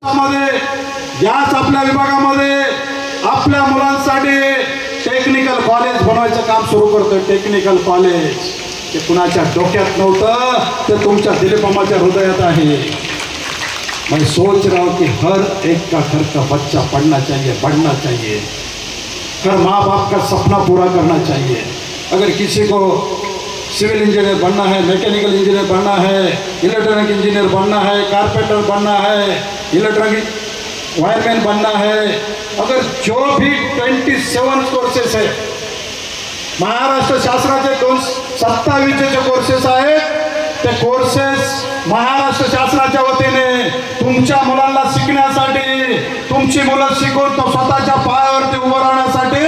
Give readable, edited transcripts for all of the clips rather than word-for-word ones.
याच आपल्या विभागामध्ये आपल्या मुलांसाठी टेक्निकल कॉलेज बनवायचं काम सुरू करतोय। टेक्निकल कॉलेज ते कुणाच्या डोक्यात नव्हतं, ते तुमच्या दिलीपमाच्या हृदयात आहे। मैं सोच रहा हूँ कि हर एक का घर का बच्चा पढ़ना चाहिए, बढ़ना चाहिए, हर माँ बाप का सपना पूरा करना चाहिए। अगर किसी को सिविल इंजीनियर बनना है, मैकेनिकल इंजीनियर बनना है, इलेक्ट्रॉनिक इंजीनियर बनना है, कारपेंटर बनना है, इलेक्ट्रॉनिक वायरमैन बनना है, अगर जो भी 27 कोर्सेस है, महाराष्ट्र शासनाचे 27 जे कोर्सेस आहेत ते कोर्सेस महाराष्ट्र शासनाच्या वतीने तुमच्या मुलांना शिकण्यासाठी, तुमची मुलं शिकून तो स्वतःच्या पायावरती उभं राहण्यासाठी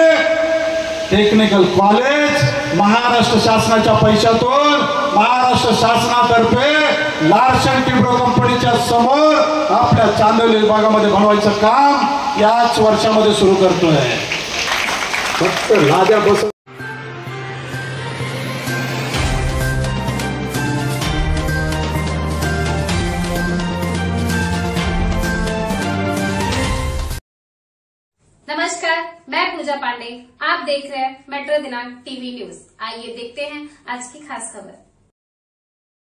टेक्निकल कॉलेज महाराष्ट्र शासनाच्या पैशातून महाराष्ट्र शासनातर्फे लार्सन टिब्रो कंपनीच्या समोर आपल्या चांदोली विभागामध्ये बनवायचं काम याच वर्षामध्ये सुरू करतोय। फक्त राजा बस। नमस्कार, मैं पूजा पांडे। आप देख रहे हैं मेट्रो दिनांक टीवी न्यूज। आइए देखते हैं आज की खास खबर।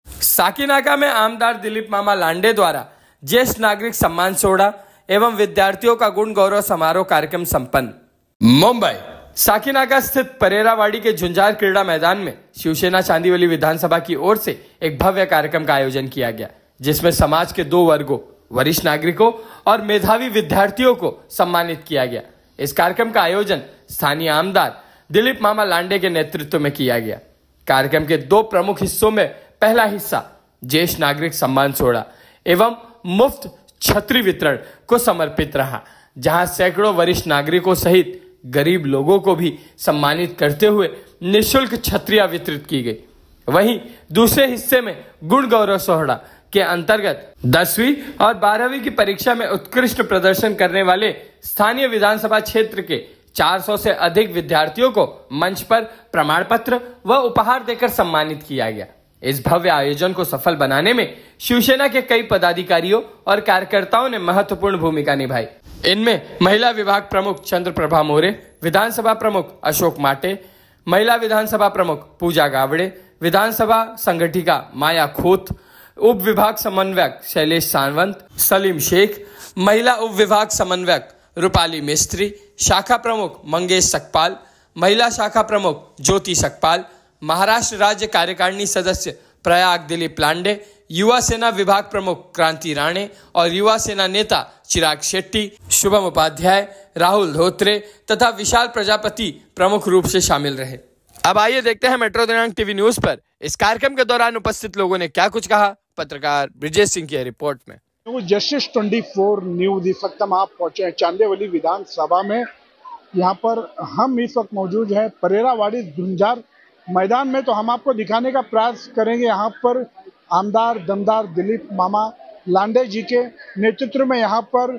साकीनाका में आमदार दिलीप मामा लांडे द्वारा ज्येष्ठ नागरिक सम्मान सोहळा एवं विद्यार्थियों का गुण गौरव समारोह कार्यक्रम संपन्न। मुंबई साकीनाका स्थित परेरावाड़ी के झुंझार क्रीड़ा मैदान में शिवसेना चांदीवली विधानसभा की ओर से एक भव्य कार्यक्रम का आयोजन किया गया, जिसमें समाज के 2 वर्गों, वरिष्ठ नागरिकों और मेधावी विद्यार्थियों को सम्मानित किया गया। इस कार्यक्रम का आयोजन स्थानीय आमदार दिलीप मामा लांडे के नेतृत्व में किया गया। कार्यक्रम के 2 प्रमुख हिस्सों में पहला हिस्सा ज्येष्ठ नागरिक सम्मान सोहळा एवं मुफ्त छतरी वितरण को समर्पित रहा, जहां सैकड़ों वरिष्ठ नागरिकों सहित गरीब लोगों को भी सम्मानित करते हुए निःशुल्क छतरियां वितरित की गई। वहीं दूसरे हिस्से में गुण गौरव सोहळा के अंतर्गत 10वीं और 12वीं की परीक्षा में उत्कृष्ट प्रदर्शन करने वाले स्थानीय विधानसभा क्षेत्र के 400 से अधिक विद्यार्थियों को मंच पर प्रमाण पत्र व उपहार देकर सम्मानित किया गया। इस भव्य आयोजन को सफल बनाने में शिवसेना के कई पदाधिकारियों और कार्यकर्ताओं ने महत्वपूर्ण भूमिका निभाई। इनमें महिला विभाग प्रमुख चंद्रप्रभा मोरे, विधानसभा प्रमुख अशोक माटे, महिला विधानसभा प्रमुख पूजा गावड़े, विधानसभा संगठिका माया खोत, उप विभाग समन्वयक शैलेश सावंत, सलीम शेख, महिला उप विभाग समन्वयक रूपाली मिस्त्री, शाखा प्रमुख मंगेश सकपाल, महिला शाखा प्रमुख ज्योति सकपाल, महाराष्ट्र राज्य कार्यकारिणी सदस्य प्रयाग दिलीप लांडे, युवा सेना विभाग प्रमुख क्रांति राणे और युवा सेना नेता चिराग शेट्टी, शुभम उपाध्याय, राहुल धोत्रे तथा विशाल प्रजापति प्रमुख रूप से शामिल रहे। अब आइए देखते हैं मेट्रो दिनांक टीवी न्यूज पर इस कार्यक्रम के दौरान उपस्थित लोगों ने क्या कुछ कहा। पत्रकार ब्रिजेश सिंह की रिपोर्ट में। जस्टिस 24 न्यूज इस वक्त हम आप पहुंचे हैं चांदीवली विधानसभा में। यहाँ पर हम इस वक्त मौजूद हैं परेरावाड़ी झुंझार मैदान में। तो हम आपको दिखाने का प्रयास करेंगे। यहाँ पर आमदार दमदार दिलीप मामा लांडे जी के नेतृत्व में यहाँ पर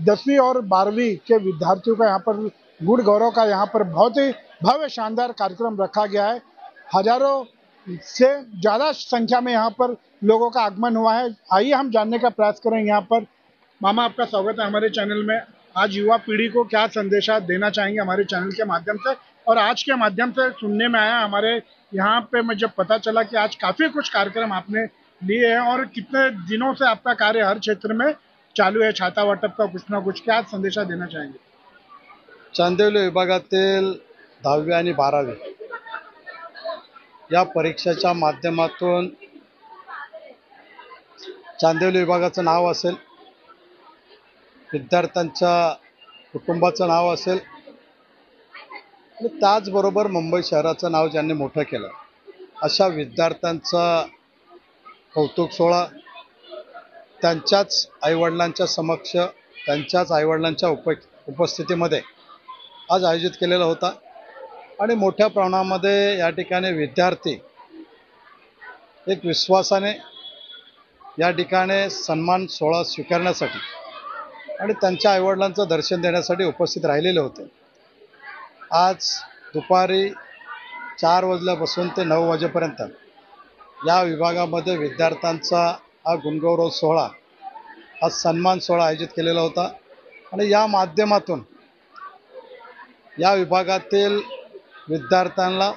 10वीं और 12वीं के विद्यार्थियों का यहाँ पर गुण गौरव का यहाँ पर बहुत ही भव्य शानदार कार्यक्रम रखा गया है। हजारों से ज़्यादा संख्या में यहाँ पर लोगों का आगमन हुआ है। आइए हम जानने का प्रयास करें। यहाँ पर मामा, आपका स्वागत है हमारे चैनल में। आज युवा पीढ़ी को क्या संदेशा देना चाहेंगे हमारे चैनल के माध्यम से? और आज के माध्यम से सुनने में आया हमारे यहाँ पे, मैं जब पता चला कि आज काफ़ी कुछ कार्यक्रम आपने लिए हैं और कितने दिनों से आपका कार्य हर क्षेत्र में चालू है, छाता वाटप का कुछ ना कुछ, क्या संदेशा देना चाहेंगे? चांदिवली विभागातील 10वी आणि 12वी या परीक्षेच्या माध्यमातून चांदिवली विभागाचं नाव असेल, विद्यार्थ्यांच्या कुटुंबाचं नाव असेल आणि त्याचबरोबर मुंबई शहराचं नाव ज्यांनी मोठं केलं अशा विद्यार्थ्यांचा कौतुक सोहळा त्यांच्याच आईवडिलांच्या समक्ष, त्यांच्याच आईवडिलांच्या उपस्थितीमध्ये आज आयोजित केलेला होता। आणि मोठ्या प्रमाणामध्ये या ठिकाणी विद्यार्थी एक विश्वासाने या ठिकाणी सन्मान सोहळा स्वीकारण्यासाठी आणि त्यांच्या आईवडिलांचं दर्शन देण्यासाठी उपस्थित राहिलेले होते। आज दुपारी 4 वाजल्यापासून ते 9 वाजेपर्यंत या विभागामध्ये विद्यार्थ्यांचा हा गुणगौरव सोहळा आज सन्मान सोहळा आयोजित केलेला होता आणि या माध्यमातून या विभागातील विद्यार्थ्यांना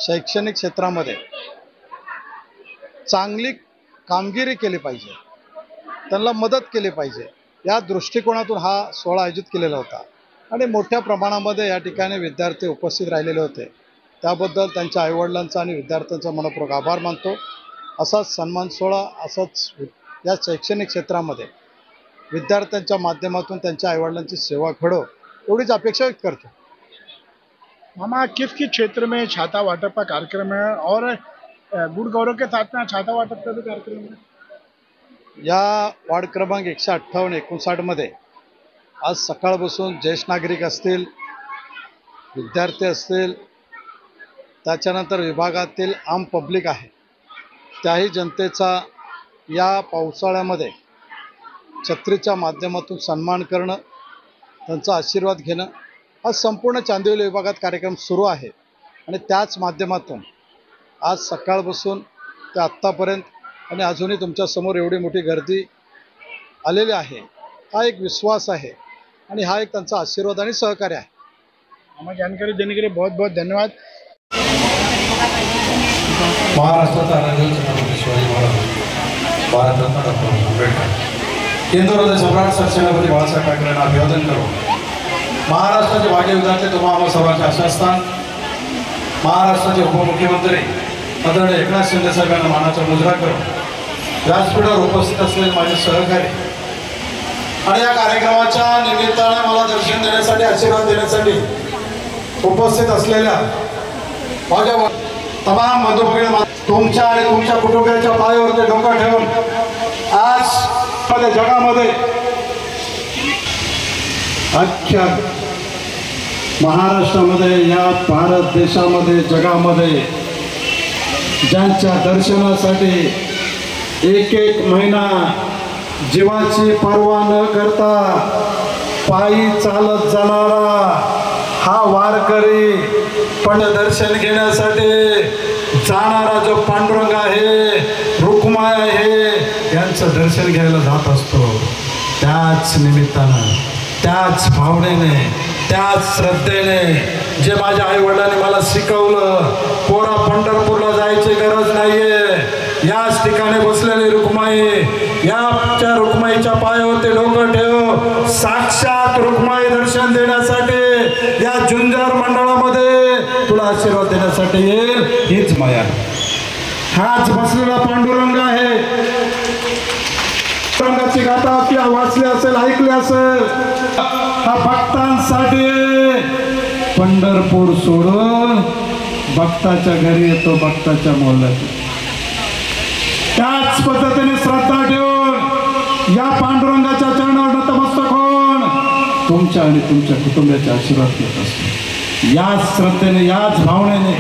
शैक्षणिक क्षेत्रामध्ये चांगली कामगिरी केली पाहिजे, त्यांना मदत केली पाहिजे, या दृष्टिकोनातून हा सोहळा आयोजित केलेला होता आणि मोठ्या प्रमाणामध्ये या ठिकाणी विद्यार्थी उपस्थित राहिलेले होते। त्याबद्दल त्यांच्या आईवडिलांचा आणि विद्यार्थ्यांचा मनपूर्वक आभार मानतो। असाच सन्मान सोहळा असाच या शैक्षणिक क्षेत्रामध्ये विद्यार्थ्यांच्या माध्यमातून त्यांच्या आईवडिलांची सेवा घडो एवढीच अपेक्षा व्यक्त करतो। मामा, किस किस क्षेत्र में छाता वाटप का कार्यक्रम है और गुड़ गौरव के साथ में छाता वाटप का भी कार्यक्रम है? या वार्ड क्रमांक 158-59 मध्ये आज सकाळपासून ज्येष्ठ नागरिक असतील, विद्यार्थी असतील, त्याच्यानंतर विभागातील आम पब्लिक आहे, त्याही जनतेचा या पावसाळ्यामध्ये छत्रीच्या माध्यमातून सन्मान करणं, त्यांचा आशीर्वाद घेणं हा संपूर्ण चांदिवली विभागात कार्यक्रम सुरू आहे आणि त्याच माध्यमातून आज सकाळपासून ते आत्तापर्यंत आणि अजूनही तुमच्यासमोर एवढी मोठी गर्दी आलेली आहे, हा एक विश्वास आहे आणि हा एक त्यांचा आशीर्वाद आणि सहकार्य आहे। हमें जानकारी देने के लिए बहुत बहुत धन्यवाद। महाराष्ट्राचा राज्य छत्रपती शिवाजी महाराज, भारतरत्न डॉक्टर आंबेडकर, केंद्र सम्राट सरसेनापती बाळासाहेब ठाकरेंना अभिवादन करू। महाराष्ट्राचे भाग्य विधाते तुम्हा आम्हा सर्वांचे आशास्थान, महाराष्ट्राचे उपमुख्यमंत्री आदरणीय एकनाथ शिंदे साहेबांना मानाचा मुजरा करू, व्यासपीठावर उपस्थित असलेले माझे सहकारी आणि या कार्यक्रमाच्या निमित्ताने मला दर्शन देण्यासाठी, आशीर्वाद देण्यासाठी उपस्थित असलेल्या माझ्या तमाम बंधू भगिनी, तुमच्या आणि तुमच्या कुटुंबियाच्या पायावरती डोकं ठेवून आज जगामध्ये अख्ख्या महाराष्ट्रामध्ये, या भारत देशामध्ये, जगामध्ये ज्यांच्या दर्शनासाठी एक एक महिना जीवाची पर्वा न करता पायी चालत जाणारा हा वारकरी, पण दर्शन घेण्यासाठी जाणारा जो पांडुरंग आहे, रुक्माई आहे, यांचं दर्शन घ्यायला जात असतो। त्याच निमित्तानं, त्याच भावनेने, त्याच श्रद्धेने जे माझ्या आईवडिलांनी मला शिकवलं, पोरा पंढरपूरला जायची गरज नाहीये, याच ठिकाणी बसलेली रुक्माई, या रुक्माईच्या पायावरती डोकं ठेव, साक्षात रुक्माई दर्शन देण्यासाठी या झुंजार मंडळामध्ये तुला आशीर्वाद देण्यासाठी येईल, हीच माया। हाच बसलेला पांडुरंग आहे। पांडुरंगाची गाथा आपल्या वाचली असेल, ऐकली असेल, हा भक्तांसाठी पंढरपूर सोडून भक्ताच्या घरी येतो, भक्ताच्या मोलात। त्याच पद्धतीने श्रद्धा ठेवून या पांडुरंगाच्या चरणावर नतमस्तक होऊन तुमच्या आणि तुमच्या कुटुंबाचे आशीर्वाद घेत असतो। याच श्रद्धेने, याच भावनेने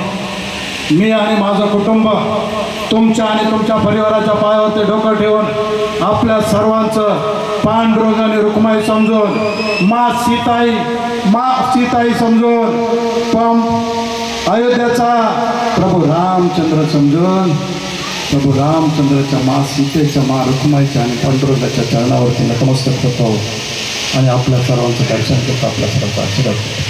मी आणि माझं कुटुंब तुमच्या आणि तुमच्या परिवाराच्या पायावरती डोकं ठेवून आपल्या सर्वांचं पांडुरंग आणि रुक्माई समजून, माँ सीताई समजून, अयोध्याचा प्रभू रामचंद्र समजून, प्रभू रामचंद्राच्या माँ सीतेच्या, माँ रुक्माईच्या आणि पांडुरंगाच्या चरणावरती नतमस्तक होतो आणि आपल्या सर्वांचं दर्शन करतो, आपल्या सर्वांचा आशीर्वाद करतो।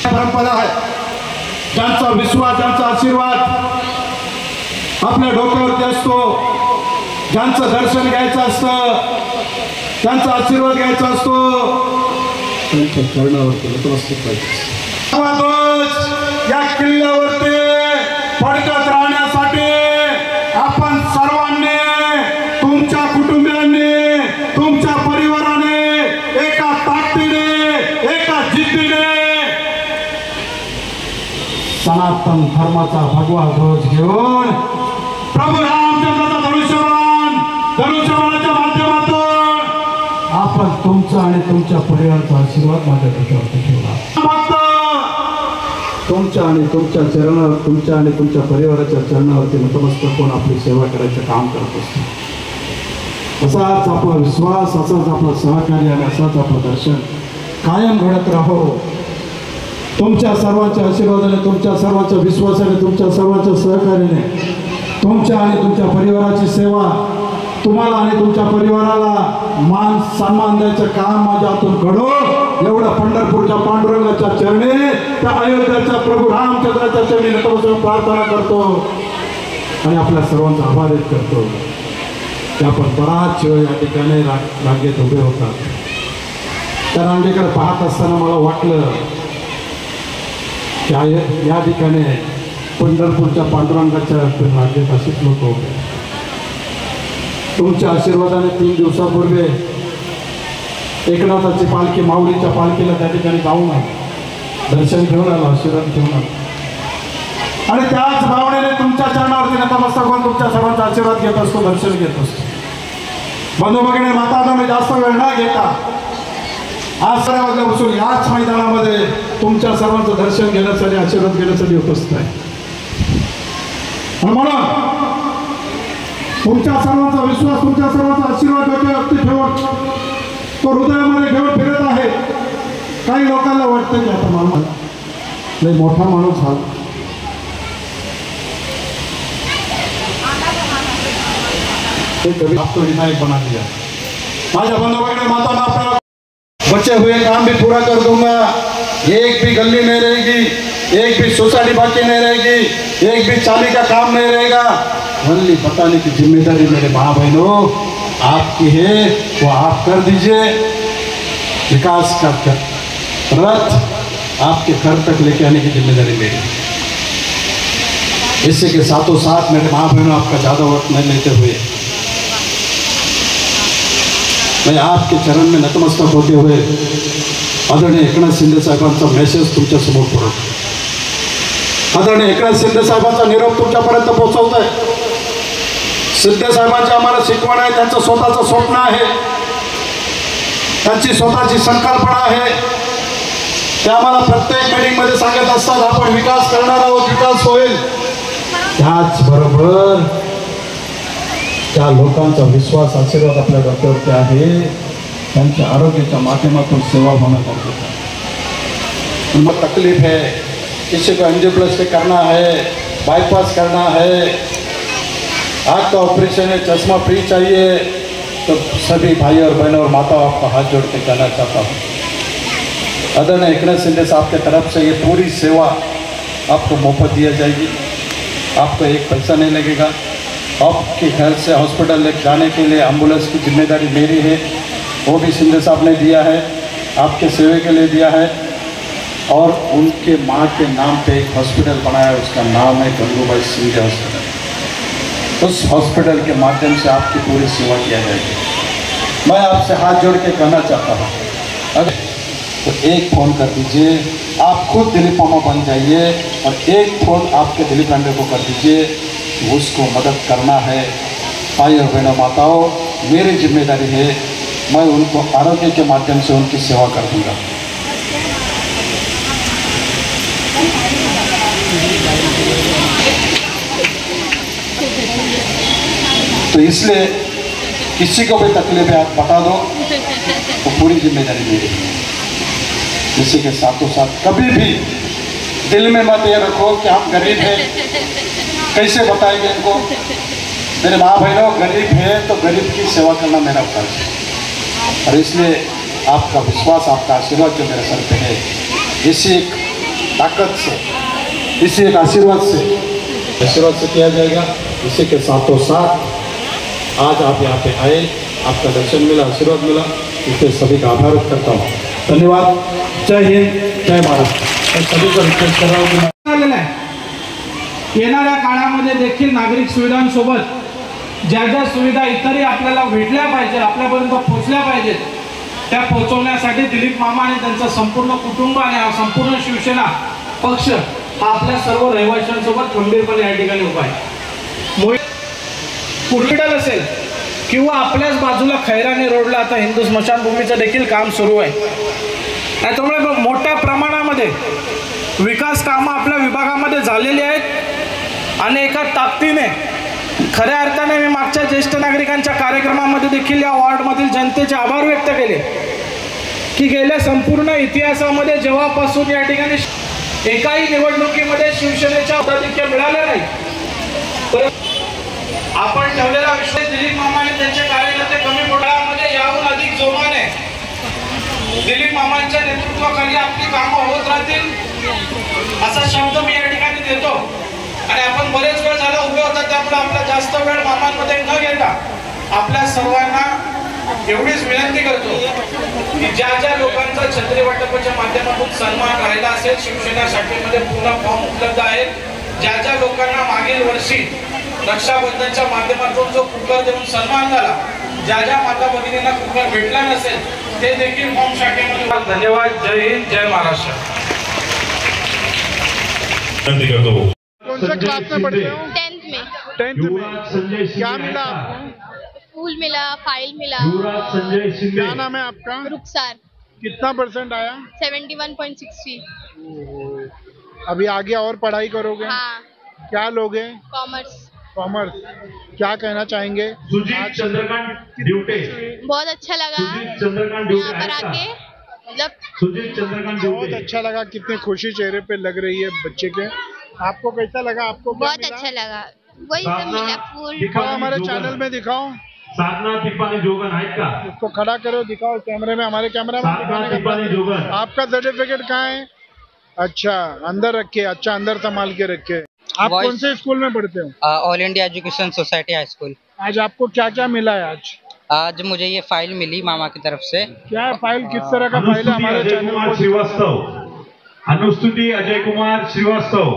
परंपरा आहे, ज्यांचा विश्वास, ज्यांचा आशीर्वाद आपल्या डोक्यावरती असतो, ज्यांचं दर्शन घ्यायचं असतं, ज्यांचा आशीर्वाद घ्यायचा असतो, त्यांच्या चरणावरती नतमस्तक पाहिजे। या किल्ल्यावरती फडकत राहण्यासाठी आपण सर्वांनी, तुमच्या कुटुंबियांनी, तुमच्या परिवाराने एका ताकदीने, एका जिद्दीने सनातन धर्माचा भगवा ध्वज घेऊन प्रभू रामचंद्राचा धनुष्यबाणाच्या माध्यमातून आपण तुमचा आणि तुमच्या परिवाराचा आशीर्वाद माझ्या डोक्यावरती ठेवला। तुमच्या आणि तुमच्या चरणावर, तुमच्या आणि तुमच्या परिवाराच्या चरणावरती नतमस्तक होऊन आपली सेवा करायचं काम करत असतो। असाच आपला विश्वास, असाच आपलं सहकार्य आणि असाच आपलं दर्शन कायम घडत राहो. तुमच्या सर्वांच्या आशीर्वादाने, तुमच्या सर्वांच्या विश्वासाने, तुमच्या सर्वांच्या सहकार्याने तुमच्या आणि तुमच्या परिवाराची सेवा, तुम्हाला आणि तुमच्या परिवाराला मान सन्मान द्यायचं काम माझ्या हातून घडो एवढं पंढरपूरच्या पांडुरंगाच्या चरणी, त्या अयोध्याच्या प्रभू रामचंद्राच्या चरणी नतमस्तक प्रार्थना करतो आणि आपल्या सर्वांचा आभार व्यक्त करतो की आपण बराच वेळ या ठिकाणी रांगेत उभे होतात. त्या रांगेकडे पाहत असताना मला वाटलं की या ठिकाणी पंढरपूरच्या पांडुरंगाच्या रांगेत असेच लोक उभे. तुमच्या आशीर्वादाने 3 दिवसापूर्वी एकनाथाची पालखी माऊलीच्या पालखीला त्या ठिकाणी जाऊन दर्शन घेऊन आलो, आशीर्वाद घेऊन आलो आणि त्याच भावनेने तुमच्या चरणावरती नतमस्तक होऊन तुमच्या सर्वांचा आशीर्वाद घेत असतो, दर्शन घेत असतो. बंधू भगिनी, माता मी जास्त वेळ न घेता आज सगळ्या वाजल्यापासून याच मैदानामध्ये तुमच्या सर्वांचं दर्शन घेण्यासाठी, आशीर्वाद घेण्यासाठी उपस्थित आहे. आणि म्हणून तुमच्या सर्वांचा विश्वास, तुमच्या सर्वांचा आशीर्वाद व्यक्ती ठेवून तो हृदयामध्ये घेऊन फिरत आहे. काही लोकांना वाटतं की आता माणूस लय मोठा माणूस झाला, कभी आपको विधायक बना दिया. माझ्या बंधुभाई माता मैं अपना बचे हुए काम भी पूरा कर दूंगा. एक भी गली नहीं रहेगी, एक भी सोसाइटी बाकी नहीं रहेगी, एक भी चाली का काम नहीं रहेगा. ओनली बताने की जिम्मेदारी मेरे माँ बहनों आपकी है, वो आप कर दीजिए. विकास का रथ आपके घर तक लेके आने की जिम्मेदारी मेरी. इसी के साथों साथ मेरे माँ बहनों आपका ज़्यादा वक्त नहीं लेते हुए मैं आपके चरण में नतमस्तक होते हुए आदरणीय एकनाथ शिंदे साहेबांचा मेसेज तुमच्या समोर पडतो. आदरणीय एकनाथ शिंदे साहेबांचा निरोप तुमच्यापर्यंत पोहोचवत आहे. शिंदे साहेबांची आम्हाला शिकवण आहे, त्यांचं स्वतःचं स्वप्न आहे, त्यांची स्वतःची संकल्पना आहे. ते आम्हाला प्रत्येक मीटिंगमध्ये सांगत असतात आपण विकास करणार आहोत, विकास होईल. त्याचबरोबर त्या लोकांचा विश्वास, आशीर्वाद आपल्या डोक्यावरती आहे, त्यांच्या आरोग्याच्या माध्यमातून सेवा होणं गरजेचं आहे. उनको तकलीफ है, किसी को एंजियोप्लास्टी करना है, बाईपास करना है, आँख का ऑपरेशन है, चश्मा फ्री चाहिए, तो सभी भाई और बहनों और माताओं आपको हाथ जोड़ के कहना चाहता हूँ आदरणीय एकनाथ शिंदे साहब की तरफ से ये पूरी सेवा आपको मुफ्त दिया जाएगी. आपको एक पैसा नहीं लगेगा. आपके घर से हॉस्पिटल ले जाने के लिए एम्बुलेंस की जिम्मेदारी मेरी है, वो भी शिंदे साहब ने दिया है, आपके सेवे के लिए दिया है. और उनके माँ के नाम पे एक हॉस्पिटल बनाया, उसका नाम है गंगूबाई शिंदे हॉस्पिटल. उस हॉस्पिटल के माध्यम से आपकी पूरी सेवा किया जाएगी. मैं आपसे हाथ जोड़ के कहना चाहता हूँ अगर तो एक फ़ोन कर दीजिए, आप खुद दिलीप मामा बन जाइए और एक फ़ोन आपके दिलीप पांडे को कर दीजिए. उसको मदद करना है. भाई और बहनों माताओं, मेरी जिम्मेदारी है, मैं उनको आरोग्य के माध्यम से उनकी सेवा कर दूंगा. तो इसलिए किसी को भी तकलीफ है आप बता दो, तो पूरी जिम्मेदारी मेरी है. इसी के साथों साथ कभी भी दिल में मत ये रखो कि हम गरीब हैं, कैसे बताएंगे इनको. मेरे माँ बहनों, गरीब है तो गरीब की सेवा करना मेरा फर्ज है. और इसलिए आपका विश्वास, आपका आशीर्वाद जो मेरे सर पे है, इसी एक ताकत से, इसी एक आशीर्वाद से किया जाएगा. इसी के साथों साथ आज आप यहाँ पे आए, आपका दर्शन मिला, आशीर्वाद मिला, इसलिए सभी का आभार व्यक्त करता हूँ. धन्यवाद. जय हिंद, जय महाराष्ट्र. सभी को रिक्वेस्ट कर रहा हूँ येणाऱ्या काळामध्ये देखील नागरिक सुविधांसोबत ज्या ज्या सुविधा इतरही आपल्याला भेटल्या पाहिजे, आपल्यापर्यंत पोहोचल्या पाहिजेत, त्या पोहोचवण्यासाठी दिलीप मामा आणि त्यांचं संपूर्ण कुटुंब आणि हा संपूर्ण शिवसेना पक्ष हा आपल्या सर्व रहिवाशांसोबत खंबीरपणे या ठिकाणी उभा आहे. कुर्डीडल असेल किंवा आपल्याच बाजूला खैरानी रोडला आता हिंदू स्मशानभूमीचं देखील काम सुरू आहे. त्यामुळे मोठ्या प्रमाणामध्ये विकास कामं आपल्या विभागामध्ये झालेली आहेत आणि एका ताकदीने खऱ्या अर्थाने मी मागच्या ज्येष्ठ नागरिकांच्या कार्यक्रमामध्ये देखील या वॉर्डमधील जनतेचे आभार व्यक्त केले की गेल्या संपूर्ण इतिहासामध्ये जेव्हापासून या ठिकाणी एकाही निवडणुकीमध्ये शिवसेनेच्या पदाधिक्य मिळालं नाही, आपण ठेवलेला विश्वास दिलीप मामाने त्यांचे कार्यकर्ते कमी पडल्यामध्ये याहून अधिक जोमाने दिलीप मामांच्या नेतृत्वाखाली आपली कामं होत राहतील असा शब्द मी या ठिकाणी देतो. आणि आपण बरेच वेळ झाला उभे होता, त्यामुळे आपला जास्त वेळ मामांमध्ये न घेता आपल्या सर्वांना एवढीच विनंती करतो की ज्या ज्या लोकांचा छत्री वाटपाच्या माध्यमातून सन्मान राहिला असेल, शिवसेनेसाठी मध्ये पूर्ण फॉर्म उपलब्ध आहेत. ज्या ज्या लोकांना मागील वर्षी रक्षाबंधनच्या माध्यमातून जो कुकर देऊन सन्मान झाला, ज्या ज्या माता भगिनींना कुकर भेटला नसेल ते देखील फॉर्म शाखेमध्ये. धन्यवाद. जय हिंद, जय महाराष्ट्र. कौन से क्लास में पढ़ते हो? 10th में. 10th में क्या मिला आपको? फूल मिला, फाइल मिला. क्या नाम है आपका? रुखसार. कितना परसेंट आया? 71.60. अभी आगे और पढ़ाई करोगे? हाँ. क्या लोगे? कॉमर्स. कॉमर्स. क्या कहना चाहेंगे? सुजीत चंद्रकांत ड्यूटे. बहुत अच्छा लगा चंद्रकांत यहाँ पर आके, मतलब सुजीत चंद्रकांत बहुत अच्छा लगा. कितनी खुशी चेहरे पे लग रही है बच्चे के. आपको कैसा लगा? आपको क्या बहुत मिला? अच्छा लगा. वही सब मिला, फूल. दिखाओ हमारे चैनल में, दिखाओ. साधना तिप्पानी जोगन आहेत का? इसको खड़ा करो, दिखाओ कैमरे में, हमारे कैमरा में साधना दिखाने तिप्पानी का. जोगन. आपका सर्टिफिकेट कहाँ है? अच्छा, अंदर रखे. अच्छा, अंदर संभाल के रखे. आप कौन से स्कूल में पढ़ते हो? ऑल इंडिया एजुकेशन सोसाइटी हाई स्कूल. आज आपको क्या क्या मिला है? आज मुझे ये फाइल मिली मामा की तरफ से. क्या फाइल, किस तरह का फाइल है? हमारे अजय चैनल कुमार को श्रीवास्तव. अनुस्तुति अजय कुमार श्रीवास्तव.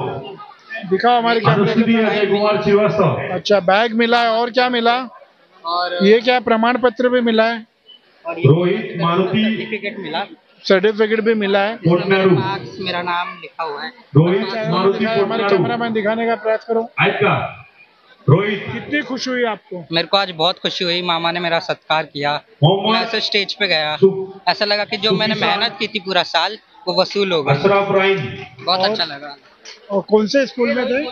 दिखाओ हमारे अनुस्तुति कैमरे अजय कुमार श्रीवास्तव. में. अच्छा, बैग मिला है. और क्या मिला? और ये क्या प्रमाण पत्र भी मिला है? रोहित मारुति सर्टिफिकेट मिला. सर्टिफिकेट भी मिला है. पोटनेरू. मार्क्स, मेरा नाम लिखा हुआ है. रोहित मारुति दिखाए, हमारे पोटनेरू कैमरा मैन दिखाने का प्रयास करो. आहेत का? रोहित. कितनी खुशी हुई आपको? मेरे को आज बहुत खुशी हुई. मामा ने मेरा सत्कार किया. मैं मोहम्मद ऐसे स्टेज पे गया, सुफ. ऐसा लगा कि जो मैंने मेहनत की थी पूरा साल वो वसूल हो गई. अशरफ राइन. बहुत अच्छा लगा. और कौन से स्कूल में थे?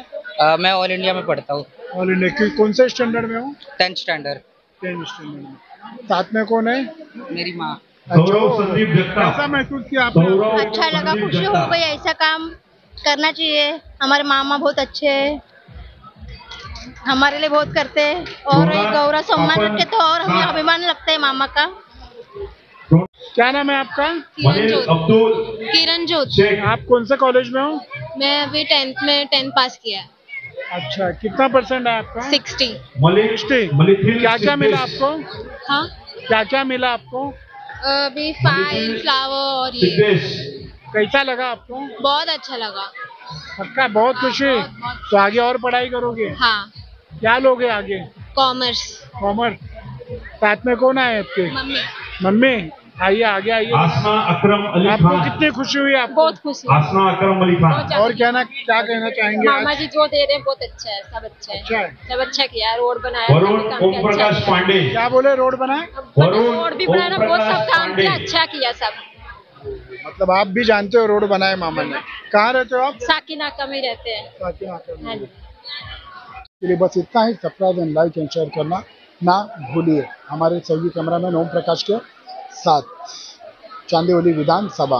मैं ऑल इंडिया में पढ़ता हूँ. All India. कौन से स्टैंडर्ड में हो? 10th standard. 10th स्टैंडर्ड में. साथ में कौन है? मेरी माँ. गौरव संदीप जगताप. कैसा महसूस किया आपने? गौरव अच्छा लगा, संदीप खुशी हो जगताप. गई. ऐसा काम करना चाहिए. हमारे मामा बहुत अच्छे हैं, हमारे लिए बहुत करते हैं. और ये गौरव सम्मान रखे तो और हमें अभिमान लगता है मामा का. क्या नाम है आपका? मनीष अब्दुल किरण जोत. शेख. आप कौन से कॉलेज में हो? मैं अभी 10th में 10 पास किया. अच्छा, कितना परसेंट है आपका? 60. मलिक. 60. मलिथिल क्या क्या मिला सिद्धेश. आपको? हाँ. क्या क्या मिला आपको? अभी फाइल, फ्लावर और ये. सिद्धेश. कैसा लगा आपको? बहुत अच्छा लगा. पक्का बहुत खुशी. तो आगे और पढ़ाई करोगे? हाँ. क्या लोगे आगे? कॉमर्स. कॉमर्स. साथ में कौन आए आपके? मम्मी. मम्मी. आइए, आगे आइए. आसना अकरम अली आपको खान. कितनी खुशी हुई आपको? बहुत खुशी. आसना अकरम अली खान. और क्या कहना चाहेंगे मामा आज? जी जो दे रहे हैं बहुत अच्छा है. सब अच्छा है. अच्छा है. सब अच्छा किया. रोड बनाया. वरुण सब काम ओम किया, अच्छा प्रकाश किया. पांडे. क्या बोले? रोड बनाए? वरुण रोड भी ओम बनाया, बहुत सब प्रकाश काम किया, पांडे. अच्छा किया सब. मतलब आप भी जानते हो रोड बनाए मामा ने. कहाँ रहते हो आप? साकिनाका में रहते हैं. हाँ जी. चलिए, बस इतना ही. Subscribe and like and share करना ना भूलिए. हमारे सहयोगी कैमरामैन ओम प्रकाश के साथ चांदीवली विधानसभा.